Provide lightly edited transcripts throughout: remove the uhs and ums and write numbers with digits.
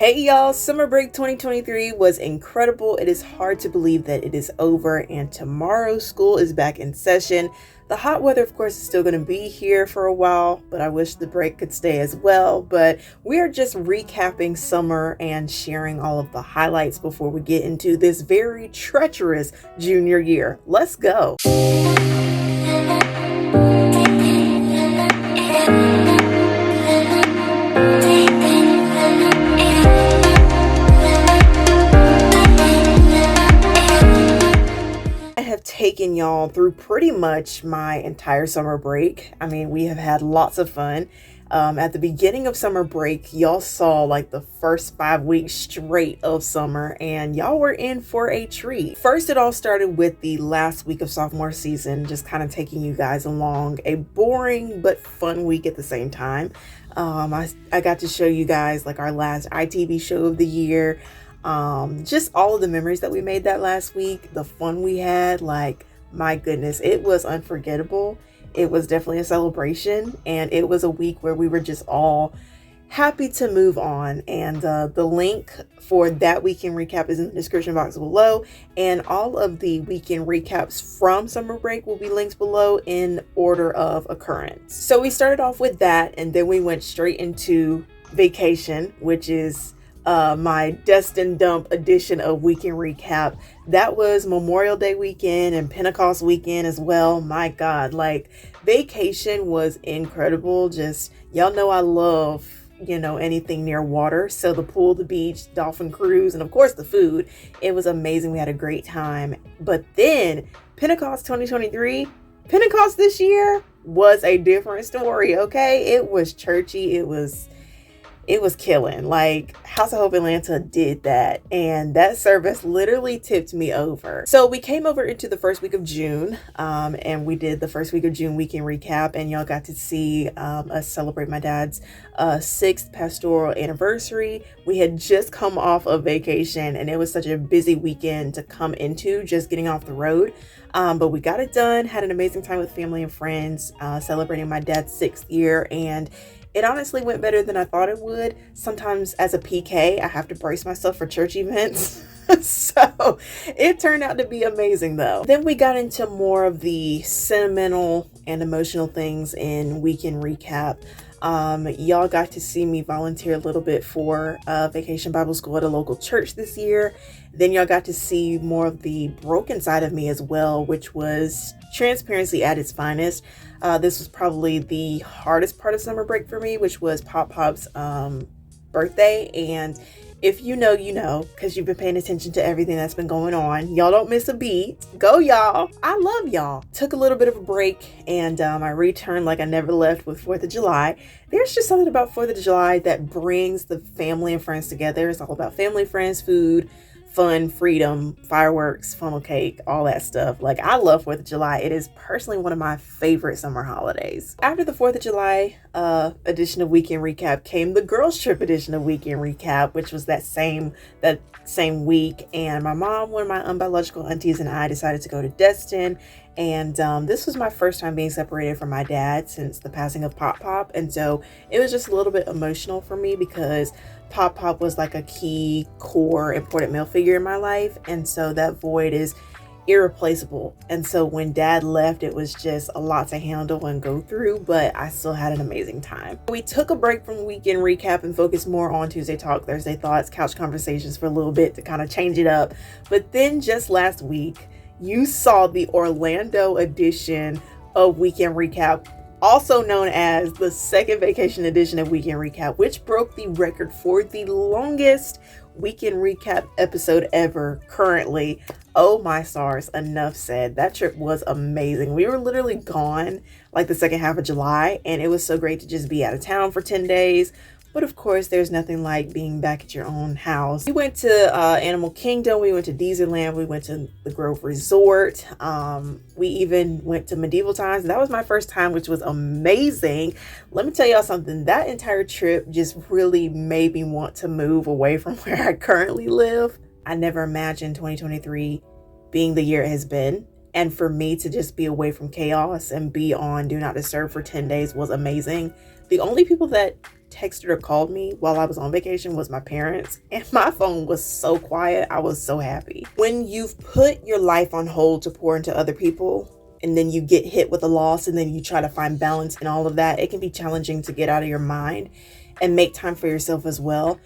Hey y'all, summer break 2023 was incredible. It is hard to believe that it is over and tomorrow school is back in session. The hot weather, of course, is still going to be here for a while, but I wish the break could stay as well. But we are just recapping summer and sharing all of the highlights before we get into this very treacherous junior year. Let's go. Have taken y'all through pretty much my entire summer break. I mean, we have had lots of fun. At the beginning of summer break, y'all saw like the first 5 weeks straight of summer, and y'all were in for a treat. First, it all started with the last week of sophomore season, just kind of taking you guys along a boring but fun week at the same time. I got to show you guys like our last ITV show of the year. Just all of the memories that we made that last week, the fun we had, like, my goodness, it was unforgettable. It was definitely a celebration, and it was a week where we were just all happy to move on. And the link for that weekend recap is in the description box below, and all of the weekend recaps from summer break will be linked below in order of occurrence. So we started off with that, and then we went straight into vacation, which is my Destined Dump edition of Weekend Recap. That was Memorial Day weekend and Pentecost weekend as well. My God, like, vacation was incredible. Just, y'all know I love, anything near water. So the pool, the beach, dolphin cruise, and of course the food. It was amazing. We had a great time. But then Pentecost 2023, Pentecost this year was a different story, okay? It was churchy. It was killing. Like, House of Hope Atlanta did that, and that service literally tipped me over. So we came over into the first week of June, and we did the first week of June weekend recap, and y'all got to see us celebrate my dad's 6th pastoral anniversary. We had just come off of vacation, and it was such a busy weekend to come into, just getting off the road. But we got it done, had an amazing time with family and friends, celebrating my dad's 6th year, and it honestly went better than I thought it would. Sometimes as a PK, I have to brace myself for church events. So it turned out to be amazing though. Then we got into more of the sentimental and emotional things in weekend recap. Y'all got to see me volunteer a little bit for Vacation Bible School at a local church this year. Then y'all got to see more of the broken side of me as well, which was transparency at its finest. This was probably the hardest part of summer break for me, which was Pop's birthday. And if you know, you know, because you've been paying attention to everything that's been going on. Y'all don't miss a beat. Go, y'all. I love y'all. Took a little bit of a break, and I returned like I never left with 4th of July. There's just something about 4th of July that brings the family and friends together. It's all about family, friends, food, fun, freedom, fireworks, funnel cake, all that stuff. Like, I love 4th of July. It is personally one of my favorite summer holidays. After the 4th of July edition of Weekend Recap came the girls trip edition of Weekend Recap, which was that same week. And my mom, one of my unbiological aunties, and I decided to go to Destin. And this was my first time being separated from my dad since the passing of Pop. And so it was just a little bit emotional for me because Pop was like a key, core, important male figure in my life. And so that void is irreplaceable. And so when dad left, it was just a lot to handle and go through, but I still had an amazing time. We took a break from Weekend Recap and focused more on Tuesday Talk, Thursday Thoughts, couch conversations for a little bit to kind of change it up. But then just last week, you saw the Orlando edition of Weekend Recap, also known as the second vacation edition of Weekend Recap, which broke the record for the longest Weekend Recap episode ever currently. Oh my stars, enough said. That trip was amazing. We were literally gone like the second half of July, and it was so great to just be out of town for 10 days. But of course, there's nothing like being back at your own house. We went to Animal Kingdom. We went to Disneyland. We went to the Grove Resort. We even went to Medieval Times. That was my first time, which was amazing. Let me tell y'all something. That entire trip just really made me want to move away from where I currently live. I never imagined 2023 being the year it has been. And for me to just be away from chaos and be on Do Not Disturb for 10 days was amazing. The only people that texted or called me while I was on vacation was my parents, and my phone was so quiet. I was so happy. When you've put your life on hold to pour into other people, and then you get hit with a loss, and then you try to find balance in all of that, it can be challenging to get out of your mind and make time for yourself as well.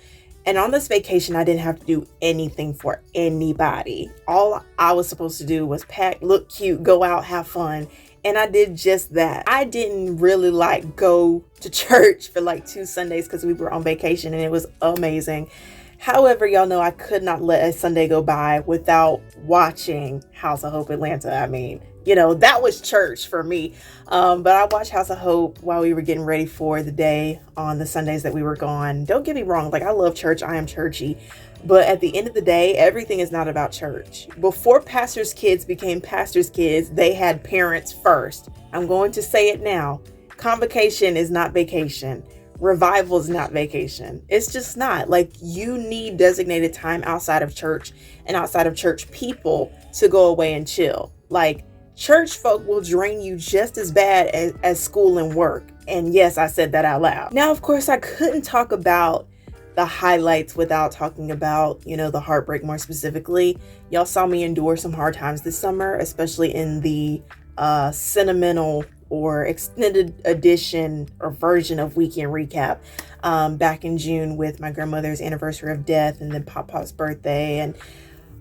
And on this vacation, I didn't have to do anything for anybody. All I was supposed to do was pack, look cute, go out, have fun. And I did just that. I didn't really go to church for 2 Sundays because we were on vacation, and it was amazing. However, y'all know I could not let a Sunday go by without watching House of Hope Atlanta. I mean, that was church for me. But I watched House of Hope while we were getting ready for the day on the Sundays that we were gone. Don't get me wrong. I love church. I am churchy. But at the end of the day, everything is not about church. Before pastors' kids became pastors' kids, they had parents first. I'm going to say it now. Convocation is not vacation. Revival is not vacation. It's just not. You need designated time outside of church and outside of church people to go away and chill. Church folk will drain you just as bad as school and work. And yes, I said that out loud. Now, of course, I couldn't talk about the highlights without talking about, the heartbreak more specifically. Y'all saw me endure some hard times this summer, especially in the sentimental or extended edition or version of Weekend Recap back in June with my grandmother's anniversary of death, and then Pop-Pop's birthday, and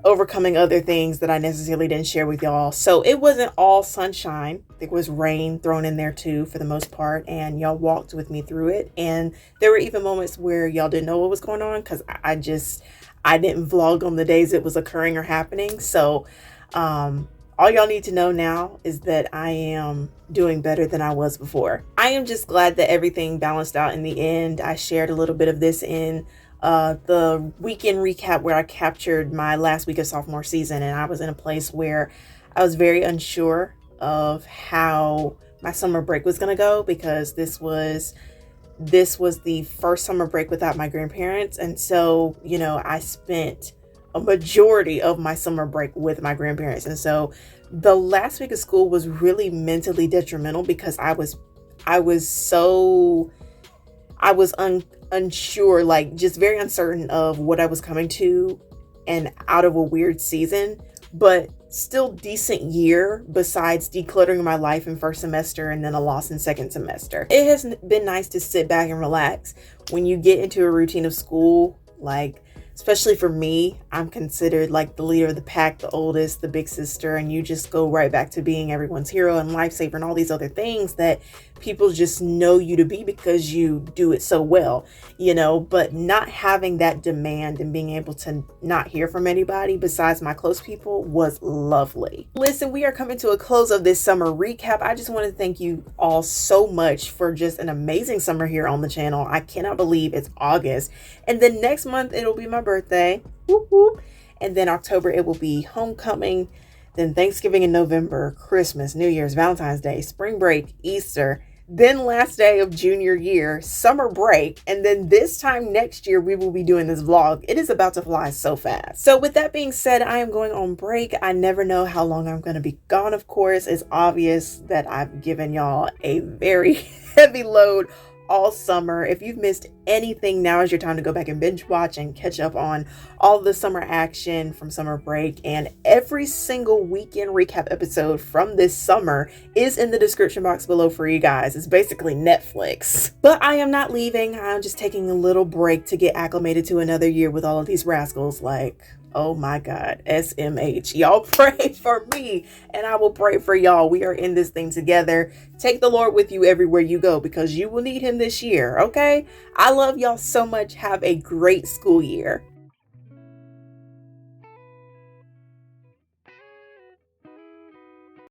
overcoming other things that I necessarily didn't share with y'all. So it wasn't all sunshine. There was rain thrown in there too for the most part, and y'all walked with me through it. And there were even moments where y'all didn't know what was going on because I didn't vlog on the days it was occurring or happening. So all y'all need to know now is that I am doing better than I was before. I am just glad that everything balanced out in the end. I shared a little bit of this in the weekend recap where I captured my last week of sophomore season, and I was in a place where I was very unsure of how my summer break was going to go, because this was the first summer break without my grandparents. And so, I spent a majority of my summer break with my grandparents. And so the last week of school was really mentally detrimental because I was unsure, just very uncertain of what I was coming to, and out of a weird season, but still decent year besides decluttering my life in first semester and then a loss in second semester. It has been nice to sit back and relax when you get into a routine of school. Especially for me, I'm considered the leader of the pack, the oldest, the big sister, and you just go right back to being everyone's hero and lifesaver and all these other things that people just know you to be because you do it so well, but not having that demand and being able to not hear from anybody besides my close people was lovely. Listen, we are coming to a close of this summer recap. I just want to thank you all so much for just an amazing summer here on the channel. I cannot believe it's August, and then next month it'll be my birthday. Whoop, whoop. And then October it will be homecoming, then Thanksgiving in November, Christmas, New Year's, Valentine's Day, spring break, Easter, then last day of junior year, summer break, and then this time next year we will be doing this vlog. It is about to fly so fast. So with that being said, I am going on break. I never know how long I'm going to be gone. Of course, it's obvious that I've given y'all a very heavy load all summer. If you've missed anything, now is your time to go back and binge watch and catch up on all the summer action from summer break. And every single weekend recap episode from this summer is in the description box below for you guys. It's basically Netflix. But I am not leaving. I'm just taking a little break to get acclimated to another year with all of these rascals. Oh my God, SMH. Y'all pray for me and I will pray for y'all. We are in this thing together. Take the Lord with you everywhere you go because you will need him this year, okay? I love y'all so much. Have a great school year.